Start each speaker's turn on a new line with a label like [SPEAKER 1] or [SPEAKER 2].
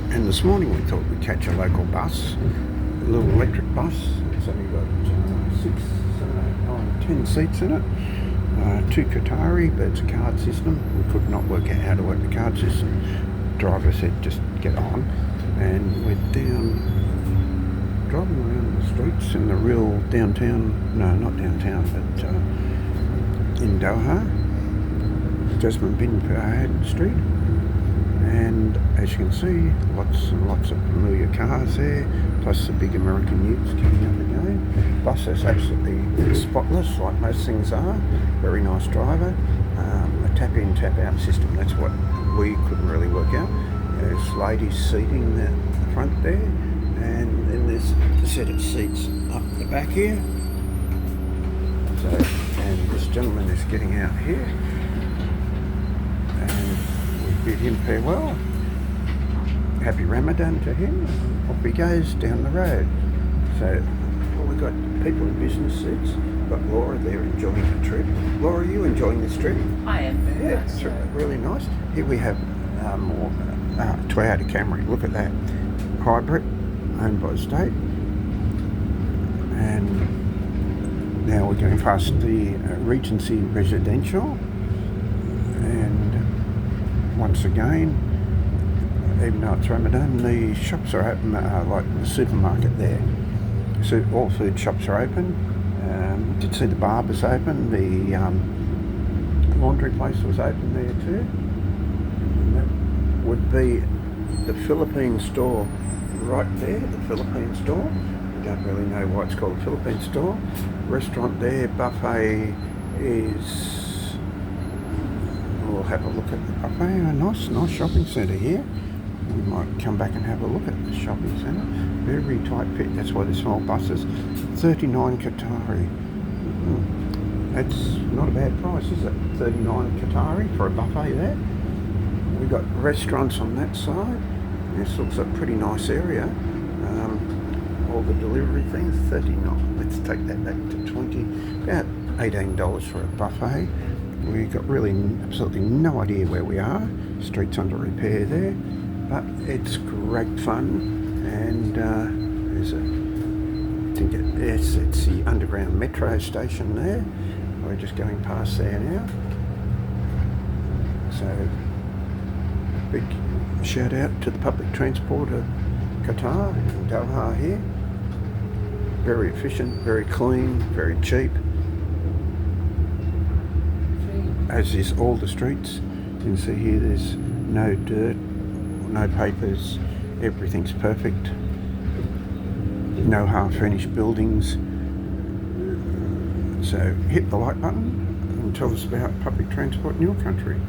[SPEAKER 1] And this morning we thought we'd catch a local bus, a little electric bus. It's only got 10 seats in it. 2 Qatari, but it's a card system. We could not work out how to work the card system. The driver said just get on. And we're driving around the streets in the real downtown, no, not downtown, but in Doha, Jasmine bin Fahad Street. And as you can see, lots and lots of familiar cars there, plus the big American utes coming up again. Bus is absolutely spotless, like most things are. Very nice driver. A tap-in, tap-out system, that's what we couldn't really work out. There's ladies seating the front there, and then there's a set of seats up the back here. So, and this gentleman is getting out here. And bid him farewell. Happy Ramadan to him. Off he goes down the road. So we've got people in business suits. Got Laura there enjoying the trip. Laura, are you enjoying this trip?
[SPEAKER 2] I am very much
[SPEAKER 1] it's
[SPEAKER 2] so.
[SPEAKER 1] really nice. Here we have more Toyota Camry. Look at that. Hybrid, owned by the state. And now we're going past the Regency Residential. And once again, even though it's Ramadan, the shops are open, like the supermarket there. So all food shops are open. You did see the barbers open, the laundry place was open there too. And that would be the Philippine store right there, the Philippine store. We don't really know why it's called a Philippine store. Restaurant there, buffet is... We'll have a look at the buffet. A nice shopping centre here. We might come back and have a look at the shopping centre. Very tight fit, that's why they're small buses. 39 Qatari. That's not a bad price, is it? 39 Qatari for a buffet there. We've got restaurants on that side. This looks a pretty nice area. All the delivery things, 39. Let's take that back to 20. About $18 for a buffet. We've got really absolutely no idea where we are. Street's under repair there, but it's great fun. And there's it's the underground metro station there. We're just going past there now. So big shout out to the public transport of Qatar and Doha here. Very efficient, very clean, very cheap. As is all the streets. You can see here there's no dirt, no papers, everything's perfect. No half-finished buildings. So hit the like button and tell us about public transport in your country.